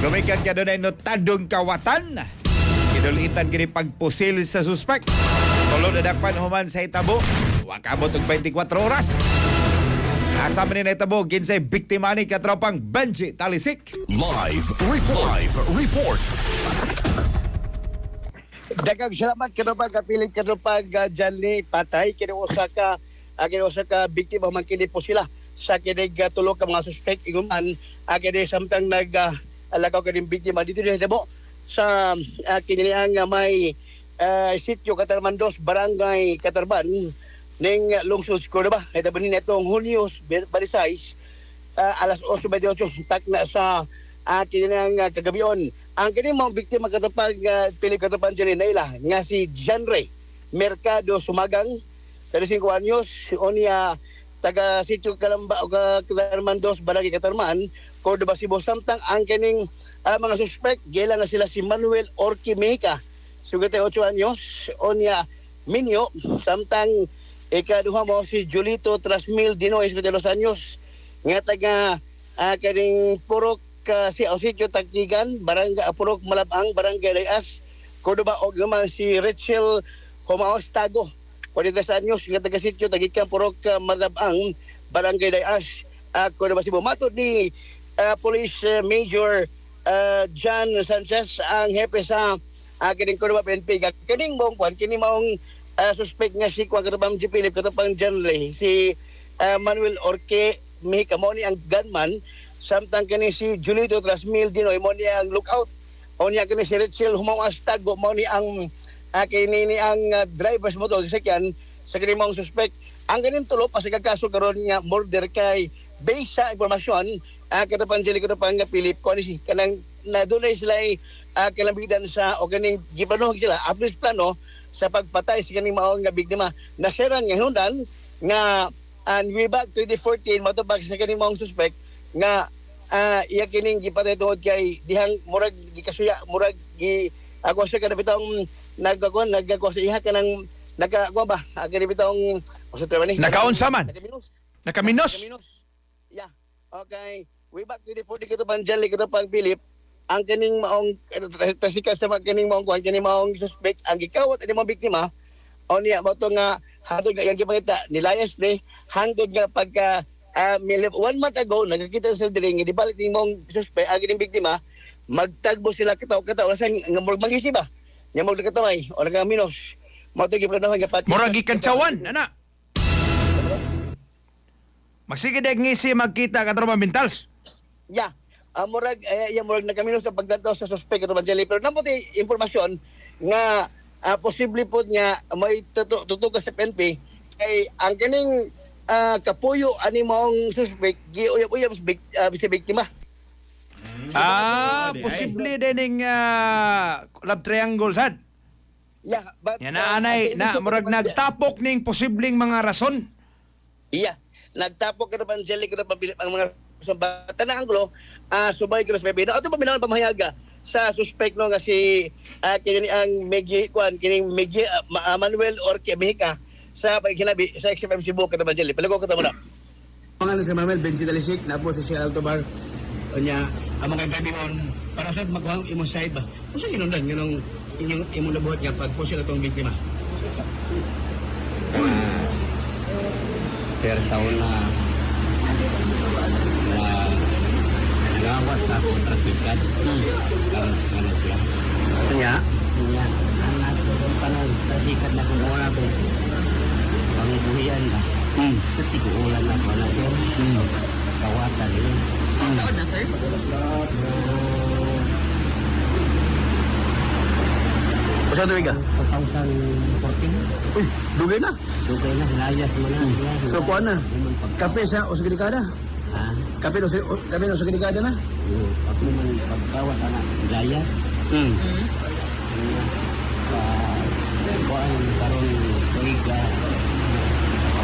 Gumikan ka doon ay notadong kawatan. Kinulitan kini pagpusil sa suspek. Tulo na dakpan human sa hitabo. Wakabot og 24 oras. Asa man ni hitabo ginsay biktima ni katropang Benji Talisik. Live report. Daghang salamat kanupag kapiling kanupag Janly patay kini usa ka biktima man kini po sila sa kinig tulo ka mga suspect iguman kini samtang alagaw kini biktima dito sa Hitabo sa kini ang may sitio Katarman 2 barangay Katarban ning lungsod Córdoba Hitabo ni netong Hunyo 26 alas 8:28 takna sa kini ang kagabion. Ang kini mga biktima katapag piling katapan dyan naila nga si Janre Mercado Sumagang 35 anyos onya taga sitio Kalamba o Katarman 2 Barangay Katarman Córdoba Cebu samtang ang kining mga suspect gila nga sila si Manuel Orque Meca 58 anyos onya Minyo samtang ikaduha mo si Julito Trasmil Dino 52 anyos nga taga kining Purok si sitio Tagtigan, Barangay Apurok Malabang, Barangay Reyes, Córdoba og naman si Rachel Homaos Tago, 43 anyos, nga taga sitio Tagikan Purok Malabang, Barangay Reyes, Córdoba Cebu. Matod ni Police Major John Sanchez, ang hepe sa kining Córdoba PNP. Kining mong kining maong suspect nga si Juan Katabang G. Philip Katabang Janley, si Manuel Orque Meca, mo ni ang gunman. Samtang kini si Julito Trasmil Dinoy mo ni ang lookout. O niya kini si Rachel Humawas Tago mo ni ang kini ni ang driver's motor sakyan sa kini mong suspect. Ang ganin tulo pa sa kaso karon nga murder kay based sa impormasyon katapan sila katapang nga Philip ko si kanang nadunay sila kalambidan sa o ganing giplano sila aplis plano sa pagpatay sa kaning maong nga biktima. Nasiran nga hundan nga and way back 2014 matubag sa kaning maong suspect nga iya kining gipatay tungod kay dihang murag gikasuya murag gi ako sa kada bitong nagagawa sa iha kanang nagagawa ba kani bitong usa tra ni Nakaunsa man? Nakaminos. Yeah. Okay. Way back 2014 kito Panjali kito pang Philip ang kaning maong tasika sa kaning maong kuan kaning maong suspect ang gikawat ani mga biktima o niya mo to nga hangtod nga yang gipakita nilayas ni hangtod nga pagka 1 month ago, nagkakita sa diri nga dibalik ni mong suspect, ang gining biktima, magtagbo sila kataw-kataw. Kasi nga murag mangisi ba? Nga murag katamay, o nagkaminos. Matugi pa na nga pati. Murag ikantsawan, ana. Magsige deg ngisi magkita katropang Bintals. Yeah. Murag nagkaminos sa pagdantaw sa suspect katong Jelly. Pero naputi informasyon nga posible po nga may tutugas sa PNP kay ang kining kapuyo ani maong suspect giuyab-uyab sa biktima. Posible din ng love triangle sad. Yeah, but Yan na anay na murag nagtapok ning posibleng mga rason. Iya, nagtapok ka naman Jelly ka naman ang mga sambatan na anggulo subay ka na sa ato paminawan pamahayaga sa suspect no nga si kini ang kining Megi Manuel Orque Meca sa pagkinabi sa XFM Cebu kataban Jelly. Palago ka tamo na. Pangalan si Manuel Benji Talisik na po sa Shell Alto Bar. Kanya, ang mga gabion, para sa magkuhang imong side ba? Kung saan ginundan, yun ang imong nabuhat nga pag po sila itong biktima. Per taon na nangawat sa akong trasikat. Ano siya? Kanya? Kanya, anak ko panong trasikat na kung wala ko. Pangbuhian na. Kasi ko ulan na ko na siya. Kawatan yun. Ang taon na, sir? Basta tuwig ka? 2014. Uy, dugay na. Dugay na, layas mo na. So, kuha na. Kape sa Osagirikada. Ha? Kape na Osagirikada na. Ako man pagkawat anak, layas. Kuhaan karon tuig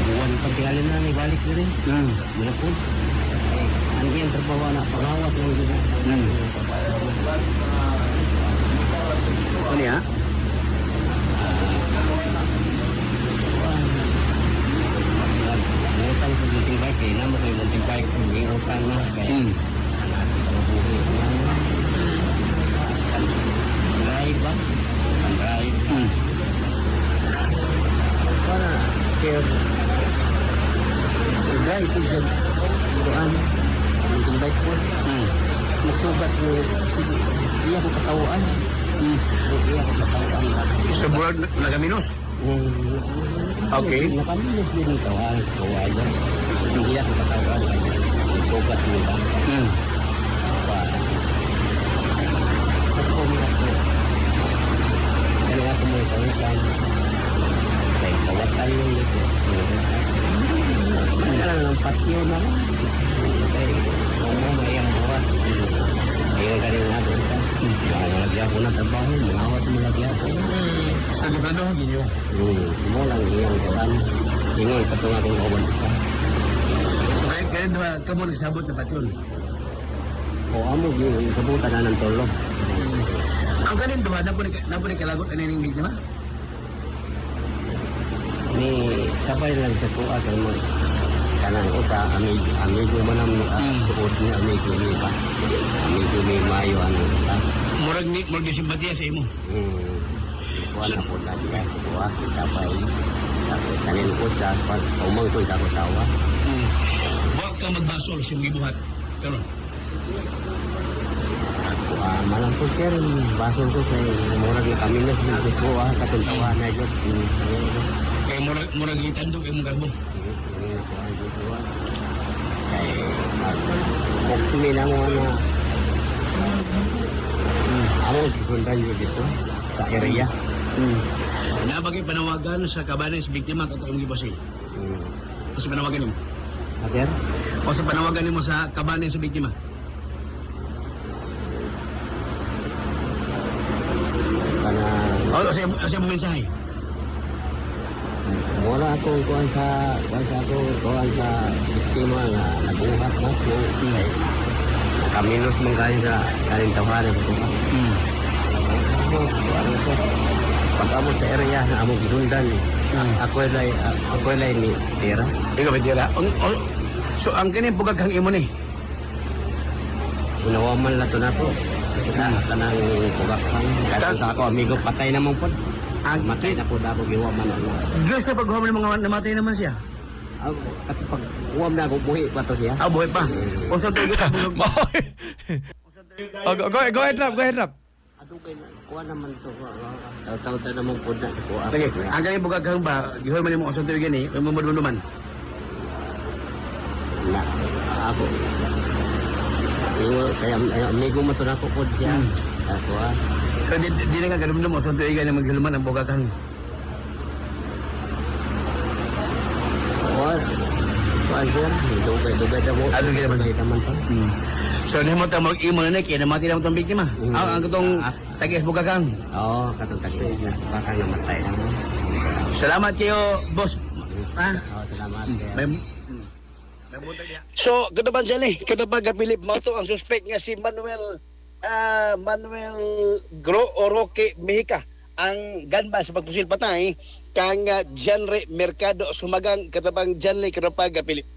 buwan pagtingalin na ibalik na rin. Mula po. Ang iyang trabaho na pangawat ng gina. Ano ya? Ngutang sa mountain bike, na mo kayo mountain bike, may utang na. Kaya, sulat ko, iya ko katawaan. Iya ko katawaan. Sa bulag nagaminos. Okay. Nakamilos din ito, kawayan. Hindi ako katawaan. Sugat nila. Ako mo ako. Kaya ako mo kawitan. Kaya kawatan yun ito. Alam ng patio na. Kaya kung mo mayang buhat. Kaya galing nga doon ka. Malagi ako na trabaho. Mangawat mo lagi ako. Sa gitano, ginyo. Mo lang iyang kawan. Ingon patunga kong kawan ka. So kaya doon ka mo nagsabot na patyon. O amo yung sabutan na ng tolo. Ang kanin doon, na po ni kalagot na nining biktima? Ni sabay lang sa tuwa kay mo. Kanang usa amigo manam suod ni amigo ni pa. Amigo ni Mayo ano ta. Murag simpatiya sa imo. Kuan na po lagi ka tuwa sabay. Tapos kanin ko sa pag umang ko sa sawa. Wa ka magbasol sa gibuhat. Karon. Malam po sir, basol ko sa murag na kami na ko katuntawa na jud. Kaya murag itando kay mong garbo. Kung na mo na ako sundan yun dito sa area. Nabagay panawagan sa kabanan sa biktima katong gibasil. O sa panawagan nimo? Sir? O sa panawagan nimo sa kabanan sa biktima? Kana O sa mensahe? mura akong kuhan sa biktima nga nabuhat na po. Nakaminos mong kain sa kaling tawanan ko. Pag amo sa area na amo gisundan, ako ay ni tira. Ikaw ba tira? So ang kini bugaghang imo ni? Unawaman lang ito na po. Kanang pugaksan. Kasi ako, amigo, patay naman po. Matay na po na ako, giwaman ako. Diyos sa paghuwam ng mga namatay naman siya? At pag uwam na ako, buhi pa to siya. Buhay pa. O sa tayo ka bulog. Go ahead, Rap. Ato kay kuha naman to. Taw-taw naman po na. Sige, ang ganyan bugaghang ba, gihoy man mo sa tayo gani, may mamaduluman. Ako. Kaya amigo mo to na po po siya. Ako So di na nga ganun mo sa tayo gani maghuluman ang bugaghang. Sir, dugay na mo. Dugay naman. Naman to. So nimo ta mag-imo na kaya namatay na tong biktima. Ang katong tagis bugaghang. Oo, katong kasi baka namatay na mo. Salamat kayo, boss. Salamat. So, kataban dyan kataban ka Philip Mato, ang suspect nga si Manuel Gro Oroque Mexica, ang gunman sa pagpusil patay kang Janre Mercado sumagang katabang Janle Katapag Philip.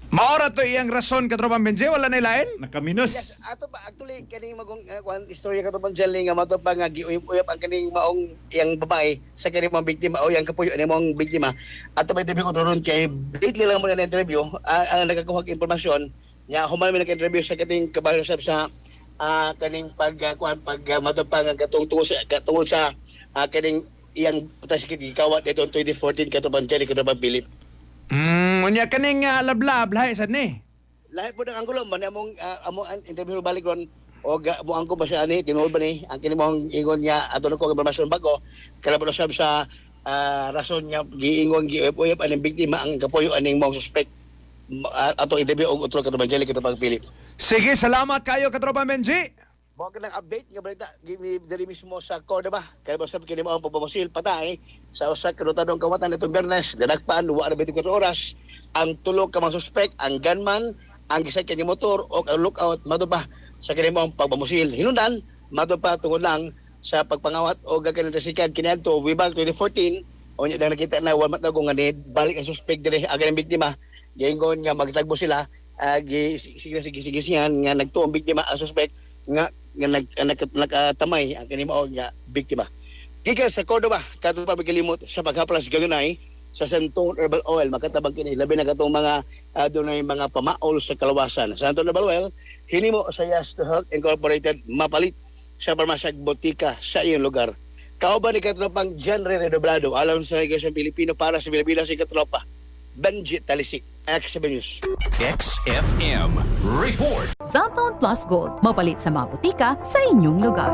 Maora to iyang rason katropa Benji, wala na ilain? Nakaminos. Yes, ato ba actually kaning magong istorya katabang Janle nga mato pa nga giuyap ang kaning maong iyang babae sa kaning mga biktima o yang kapuyo ni mong biktima. Ato ba interview ko ron kay lately lang mo na interview ang nagakakuha og impormasyon nya human mi nag-interview sa kating kabayo sa kaning pag matapang ang katungod sa kaning iyang patasikit gikawat dito 2014 katubang Janle Katapag Philip. Unya kaning lablab lahi sad ni. Lahat po ng anggulo man among interview balik ron o mo angko ba siya ani tinuod ba ni ang kini mong ingon niya ato ko impormasyon bago kalabot sab sa rason niya giingon giuyap aning biktima ang kapuyo aning mong suspect ato interview og utro katubang Janle Katapag Philip. Sige, salamat kayo katropa Benji. Mo ka ng update nga balita diri mismo sa Cordoba kay basta kini mo ang pagpamusil patay sa usa ka rotadong kawatan nitong Biyernes dinagpan wa na 24 oras ang tulo ka mga suspect ang gunman ang gisakyan ni motor o ang lookout madupa sa kini mo ang pagpamusil hinundan madupa tungod lang sa pagpangawat o gakanitasikan kiniadto way back 2014 o nya nakita na wala matag nga ni balik ang suspect diri ang biktima giingon nga magtagbo sila sige nga nagtuong biktima ang suspect nga nakatamay ang kanimo nga biktima. Gikan sa Cordoba, katong pagkalimot sa paghaplas gagunay sa Santon Herbal Oil makatabang kini labi na katong mga dunay mga pamaol sa kalawasan. Sa Santon Herbal Oil hinimo sa Yes to Health Incorporated mapalit sa parmasyag botika sa iyong lugar. Kauban ni katropang genre redoblado alam sa Negosyo Pilipino para sa Pilipinas si katropa Benji Talisik, XFM News. XFM Report. Cellphone Plus Gold, mapalit sa mga butika sa inyong lugar.